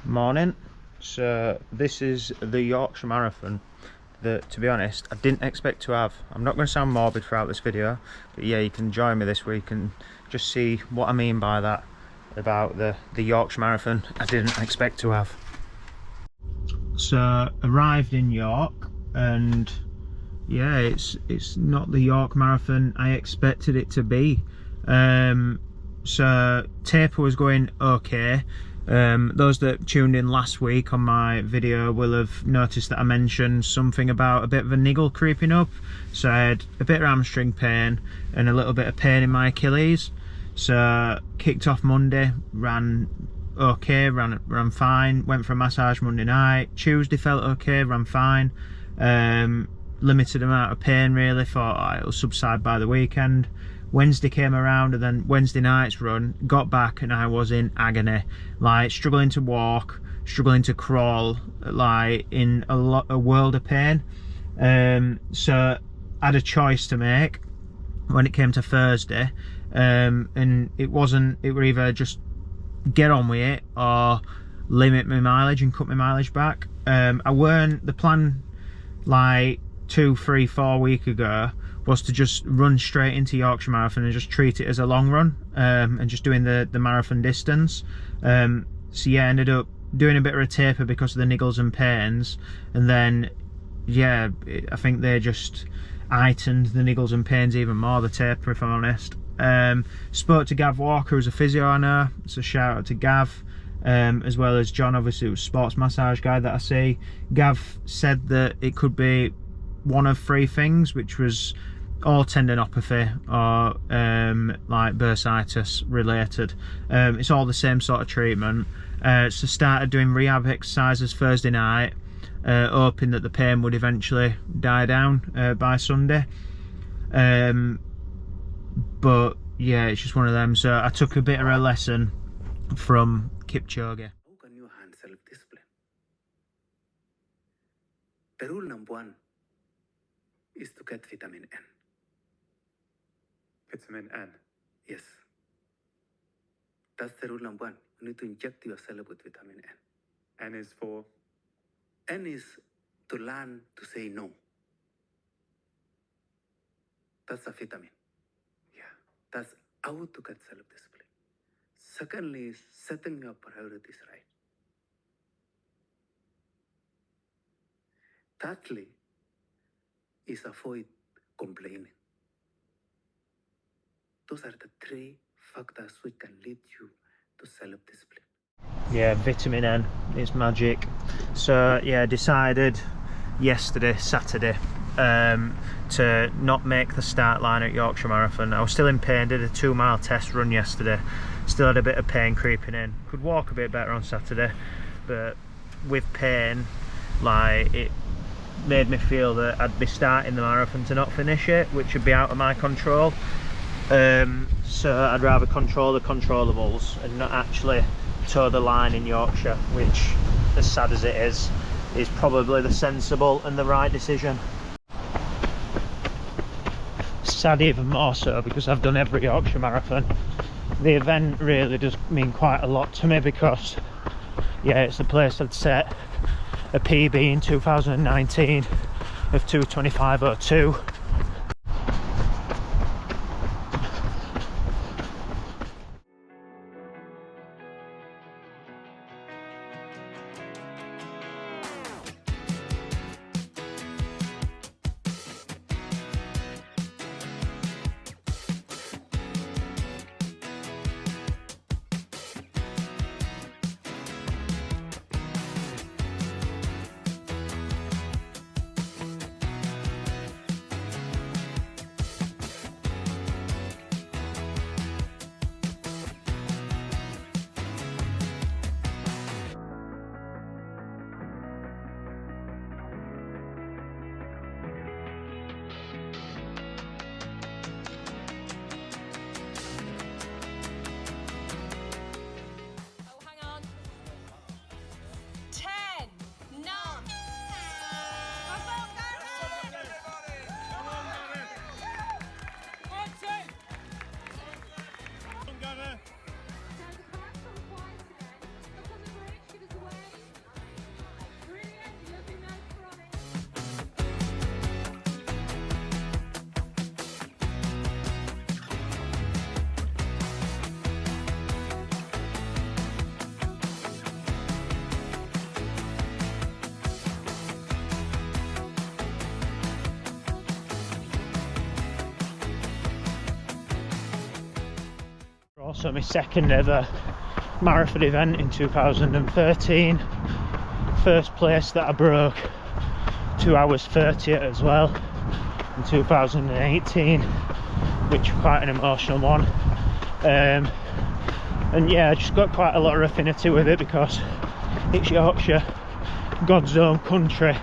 Morning. So this is the Yorkshire Marathon that, to be honest, I didn't expect to have. I'm not going to sound morbid throughout this video, but yeah, you can join me this week and just see what I mean by that about the Yorkshire Marathon I didn't expect to have. So arrived in York, and yeah, it's not the York Marathon I expected it to be. So taper was going okay. Those that tuned in last week on my video will have noticed that I mentioned something about a bit of a niggle creeping up. So I had a bit of hamstring pain and a little bit of pain in my Achilles. So kicked off Monday, ran okay, ran fine, went for a massage Monday night. Tuesday felt okay, ran fine. Limited amount of pain really, thought it'll subside by the weekend. Wednesday came around, and then Wednesday night's run, got back and I was in agony, like struggling to walk, struggling to crawl, like in a world of pain. So I had a choice to make when it came to Thursday, and it were either just get on with it or limit my mileage and cut my mileage back. The plan like 2, 3, 4 weeks ago was to just run straight into Yorkshire Marathon and just treat it as a long run, and just doing the marathon distance. So yeah, ended up doing a bit of a taper because of the niggles and pains, and then yeah, I think they just heightened the niggles and pains even more, the taper, if I'm honest. Spoke to Gav Walker, who's a physio I know, so shout out to Gav, as well as John, obviously, who's a sports massage guy that I see. Gav said that it could be one of 3 things, which was all tendinopathy or like bursitis related. It's all the same sort of treatment. So started doing rehab exercises Thursday night, hoping that the pain would eventually die down by Sunday. But yeah, it's just one of them. So I took a bit of a lesson from Kipchoge. How can you hand self-discipline? The rule number 1 is to get vitamin N. Vitamin N. Yes. That's the rule number 1. You need to inject yourself with vitamin N. N is for? N is to learn to say no. That's a vitamin. Yeah. That's how to get self-discipline. Secondly is setting your priorities right. Thirdly is avoid complaining. Those are the 3 factors which can lead you to self-discipline. Yeah, vitamin N is magic. So yeah, decided yesterday, Saturday, to not make the start line at Yorkshire Marathon. I was still in pain, did a 2-mile test run yesterday, still had a bit of pain creeping in. Could walk a bit better on Saturday, but with pain, like, it made me feel that I'd be starting the marathon to not finish it, which would be out of my control. So I'd rather control the controllables and not actually toe the line in Yorkshire, which, as sad as it is probably the sensible and the right decision. Sad even more so because I've done every Yorkshire Marathon. The event really does mean quite a lot to me because yeah, it's the place I'd set a PB in 2019 of 2:25:02. also my second ever marathon event in 2013. First place that I broke 2 hours 30 as well in 2018, which was quite an emotional one. And yeah, I just got quite a lot of affinity with it because it's Yorkshire, God's own country,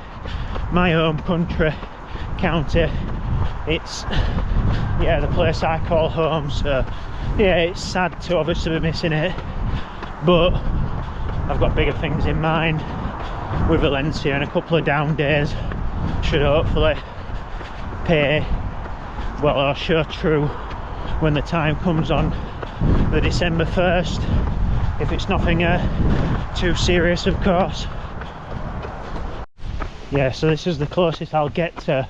my home country, county. It's, yeah, the place I call home, so yeah, it's sad to obviously be missing it, but I've got bigger things in mind with Valencia, and a couple of down days should hopefully pay, well, or show true when the time comes on the December 1st, if it's nothing too serious, of course. Yeah, so this is the closest I'll get to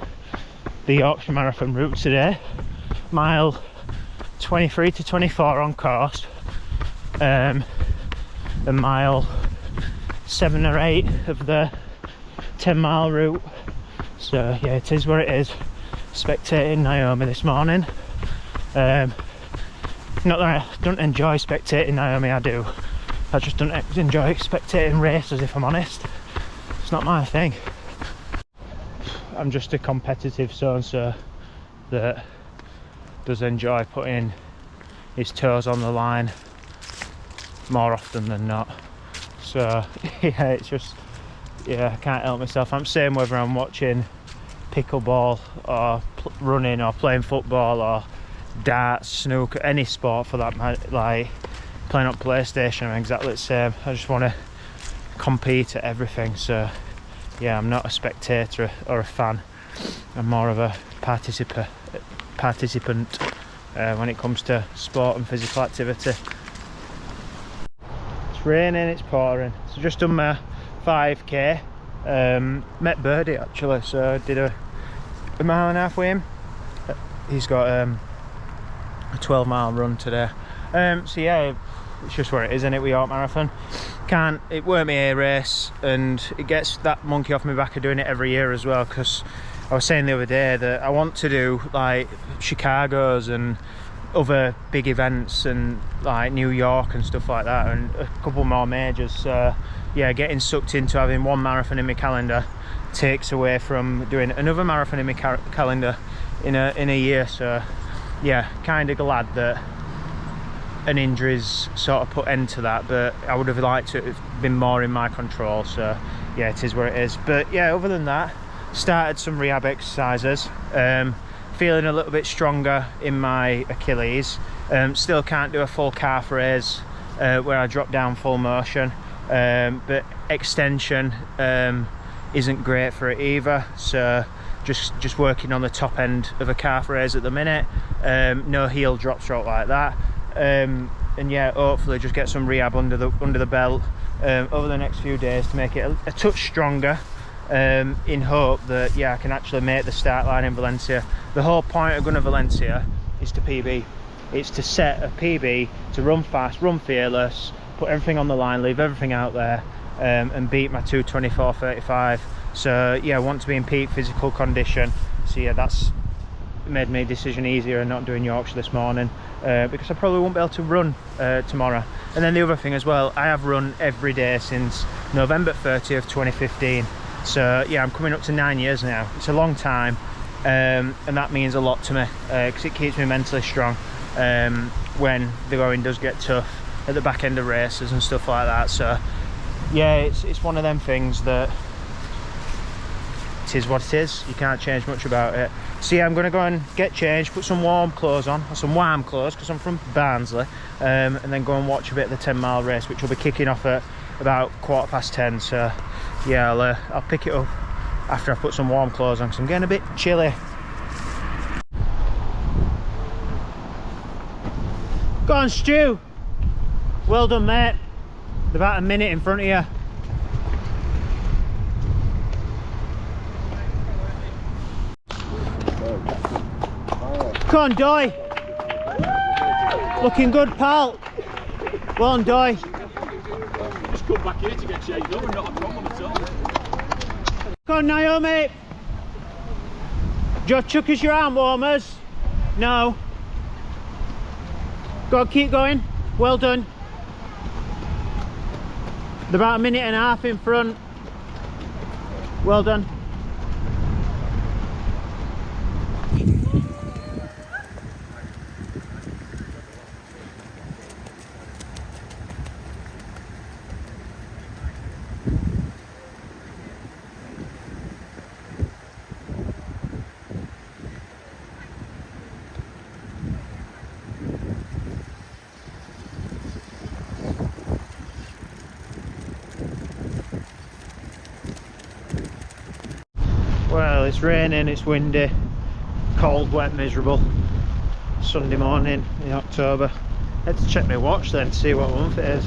the Yorkshire Marathon route today. Mile 23 to 24 on course, and mile 7 or 8 of the 10-mile route. So yeah, it is where it is. Spectating Naomi this morning. Not that I don't enjoy spectating Naomi, I do. I just don't enjoy spectating races, if I'm honest. It's not my thing. I'm just a competitive so-and-so that does enjoy putting his toes on the line more often than not. So yeah, it's just, yeah, I can't help myself. I'm saying whether I'm watching pickleball or running or playing football or darts, snooker, any sport for that matter, like playing on PlayStation, I'm exactly the same. I just want to compete at everything. So yeah, I'm not a spectator or a fan. I'm more of a participant when it comes to sport and physical activity. It's raining, it's pouring. So just done my 5k. Met Birdie actually, so I did a mile and a half with him. He's got a 12-mile run today. So yeah, it's just where it is, isn't it, with York Marathon. It weren't my A race, and it gets that monkey off my back of doing it every year as well, because I was saying the other day that I want to do like Chicago's and other big events and like New York and stuff like that, and a couple more majors. So yeah, getting sucked into having one marathon in my calendar takes away from doing another marathon in my calendar in a year. So yeah, kind of glad that an injury's sort of put end to that, but I would have liked to have been more in my control. So yeah, it is where it is. But yeah, other than that, started some rehab exercises. Feeling a little bit stronger in my Achilles. Still can't do a full calf raise where I drop down full motion, but extension isn't great for it either. So just working on the top end of a calf raise at the minute. No heel drop stroke like that. And yeah, hopefully just get some rehab under the belt over the next few days to make it a touch stronger, in hope that yeah, I can actually make the start line in Valencia. The whole point of going to Valencia is to PB. It's to set a PB, to run fast, run fearless, put everything on the line, leave everything out there, and beat my 2:24:35. So yeah, I want to be in peak physical condition. So yeah, that's made my decision easier and not doing Yorkshire this morning, because I probably won't be able to run tomorrow. And then the other thing as well, I have run every day since November 30th 2015. So yeah, I'm coming up to 9 years now. It's a long time, and that means a lot to me, because it keeps me mentally strong when the going does get tough at the back end of races and stuff like that. So yeah, it's one of them things that it is what it is. You can't change much about it. So yeah, I'm going to go and get changed, put some warm clothes on, or some warm clothes because I'm from Barnsley, and then go and watch a bit of the 10-mile race, which will be kicking off at about 10:15. So yeah, I'll pick it up after I put some warm clothes on because I'm getting a bit chilly. Go on, Stu. Well done, mate. They're about a minute in front of you. Come on, Doy. Looking good, pal. Well on, Doy. Just come back here to get changed over, not a problem at all. Come on, Naomi. Do you chuck us your arm warmers? No. Go on, keep going. Well done. They're about a minute and a half in front. Well done. Well, it's raining, it's windy, cold, wet, miserable. Sunday morning in October. I had to check my watch then to see what month it is.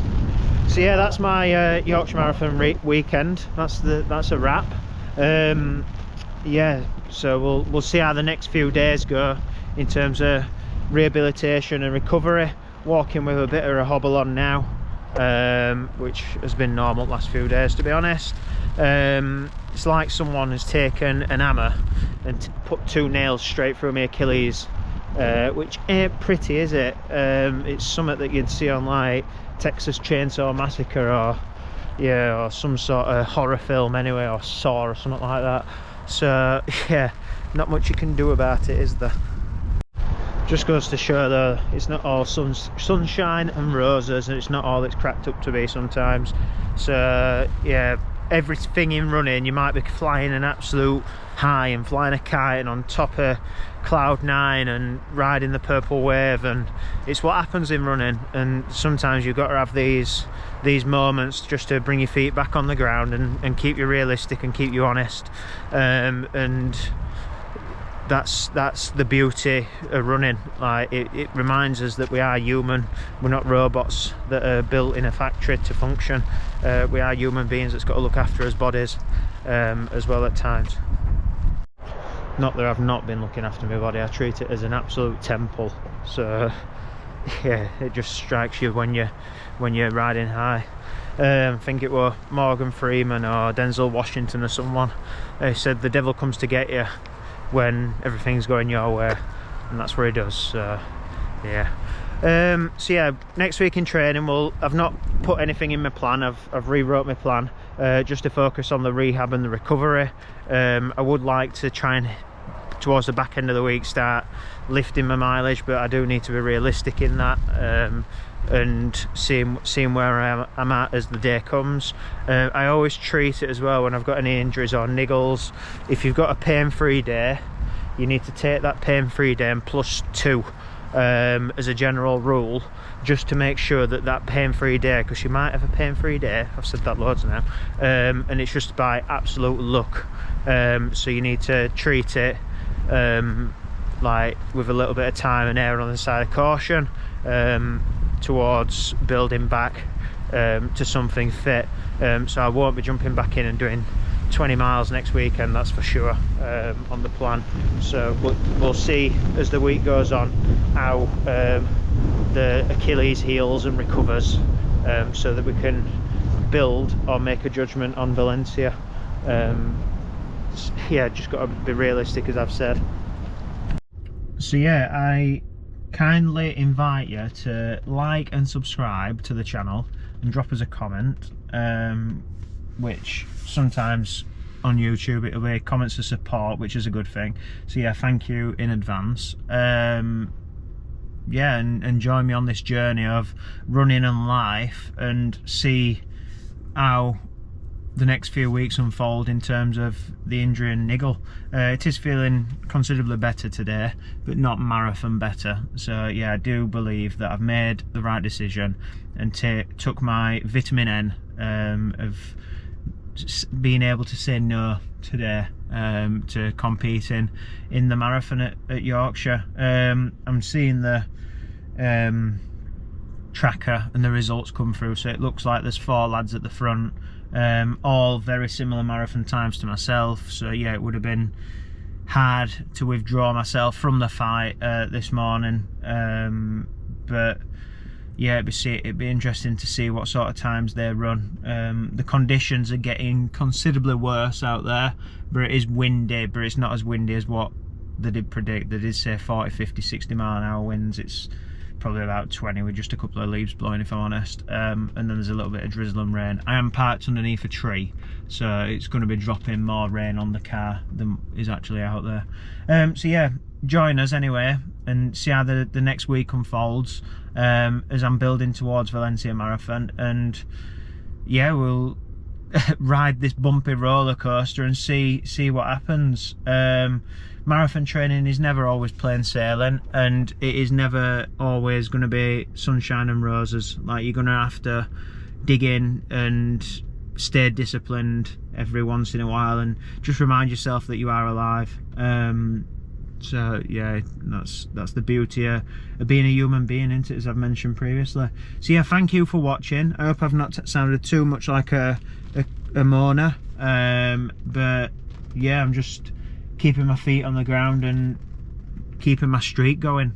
So yeah, that's my Yorkshire Marathon weekend. That's a wrap. Yeah, so we'll see how the next few days go in terms of rehabilitation and recovery. Walking with a bit of a hobble on now, which has been normal the last few days, to be honest. It's like someone has taken an hammer and put 2 nails straight through my Achilles, which ain't pretty, is it? It's something that you'd see on like Texas Chainsaw Massacre, or yeah, or some sort of horror film anyway, or Saw or something like that. So yeah, not much you can do about it, is there? Just goes to show though, it's not all sunshine and roses, and it's not all it's cracked up to be sometimes. So yeah, everything in running, you might be flying an absolute high and flying a kite and on top of cloud 9 and riding the purple wave, and it's what happens in running. And sometimes you've got to have these moments just to bring your feet back on the ground and keep you realistic and keep you honest. And that's the beauty of running. Like it reminds us that we are human. We're not robots that are built in a factory to function. We are human beings that's got to look after our bodies as well at times. Not that I've not been looking after my body, I treat it as an absolute temple. So yeah, it just strikes you when you're riding high. I think it was Morgan Freeman or Denzel Washington or someone. They said the devil comes to get you when everything's going your way, and that's where he does. So yeah. So yeah, next week in training, I've not put anything in my plan. I've rewrote my plan just to focus on the rehab and the recovery. I would like to try and towards the back end of the week start lifting my mileage, but I do need to be realistic in that, and seeing where I'm at as the day comes. I always treat it as well when I've got any injuries or niggles. If you've got a pain-free day, you need to take that pain-free day and +2 as a general rule, just to make sure that pain-free day, because you might have a pain-free day, I've said that loads now, and it's just by absolute luck. So you need to treat it like with a little bit of time and err on the side of caution, towards building back to something fit. So I won't be jumping back in and doing 20 miles next weekend, that's for sure, on the plan. So we'll see as the week goes on how the Achilles heals and recovers, so that we can build or make a judgment on Valencia. Yeah, just got to be realistic, as I've said. So yeah, I kindly invite you to like and subscribe to the channel and drop us a comment, which sometimes on YouTube it'll be comments of support, which is a good thing. So yeah, thank you in advance. Yeah, and join me on this journey of running and life, and see how the next few weeks unfold in terms of the injury and niggle. It is feeling considerably better today, but not marathon better. So yeah, I do believe that I've made the right decision and took my vitamin N of being able to say no today to competing in the marathon at Yorkshire. I'm seeing the tracker and the results come through, so it looks like there's 4 lads at the front, all very similar marathon times to myself. So yeah, it would have been hard to withdraw myself from the fight this morning, but yeah, it'd be interesting to see what sort of times they run. The conditions are getting considerably worse out there, but it is windy, but it's not as windy as what they did predict. They did say 40, 50, 60 mile an hour winds. It's probably about 20 with just a couple of leaves blowing, if I'm honest. And then there's a little bit of drizzle and rain. I am parked underneath a tree, so it's going to be dropping more rain on the car than is actually out there. So yeah, join us anyway and see how the next week unfolds, as I'm building towards Valencia Marathon. And yeah, we'll ride this bumpy roller coaster and see what happens. Marathon training is never always plain sailing, and it is never always going to be sunshine and roses. Like, you're going to have to dig in and stay disciplined every once in a while and just remind yourself that you are alive. So yeah, that's the beauty of being a human being, isn't it, as I've mentioned previously. So yeah, thank you for watching. I hope I've not sounded too much like a moaner, but yeah, I'm just keeping my feet on the ground and keeping my streak going.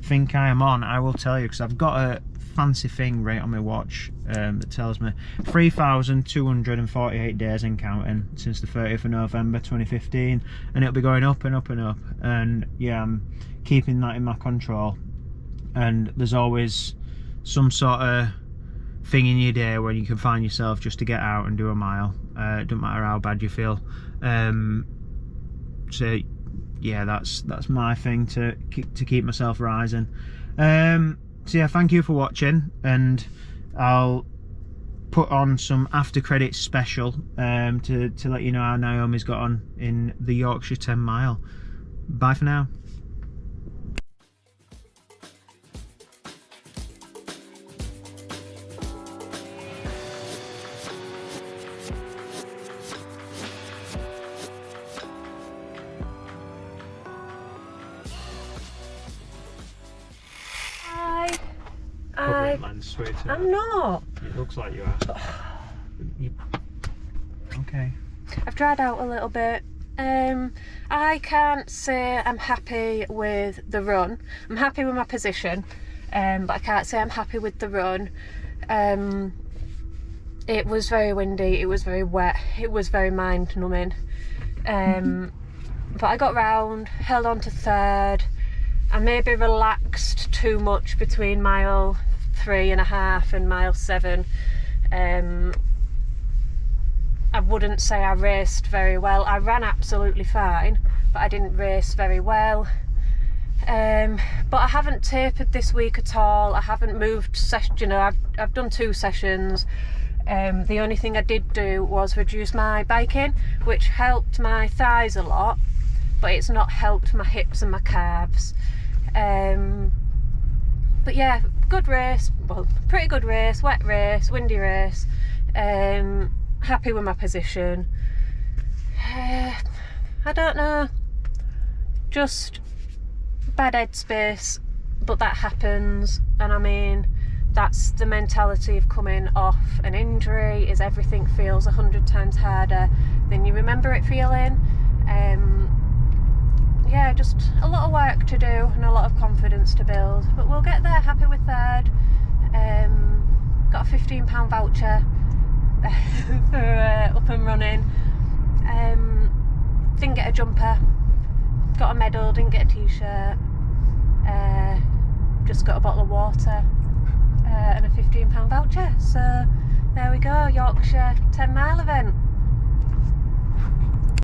Think I am on, I will tell you, because I've got a fancy thing right on my watch that tells me 3,248 days and counting since the 30th of November 2015, and it'll be going up and up and up. And yeah, I'm keeping that in my control. And there's always some sort of thing in your day where you can find yourself just to get out and do a mile. It doesn't matter how bad you feel. So yeah, that's my thing to keep myself rising. So yeah, thank you for watching, and I'll put on some after credits special to let you know how Naomi's got on in the Yorkshire 10 mile. Bye for now. I'm not. It looks like you are. Okay. I've dried out a little bit. I can't say I'm happy with the run. I'm happy with my position, but I can't say I'm happy with the run. It was very windy, it was very wet, it was very mind numbing. But I got round, held on to third. I maybe relaxed too much between mile 3.5 and mile 7. I wouldn't say I raced very well. I ran absolutely fine, but I didn't race very well. But I haven't tapered this week at all. I haven't moved you know, I've done 2 sessions. The only thing I did do was reduce my biking, which helped my thighs a lot, but it's not helped my hips and my calves. But yeah, good race, well, pretty good race, wet race, windy race. Happy with my position. I don't know, just bad headspace, but that happens. And I mean, that's the mentality of coming off an injury, is everything feels 100 times harder than you remember it feeling. Yeah, just a lot of work to do and a lot of confidence to build, but we'll get there. Happy with third. Got a £15 voucher for up and running. Didn't get a jumper, got a medal, didn't get a t-shirt, just got a bottle of water and a £15 voucher. So there we go, Yorkshire 10 mile event.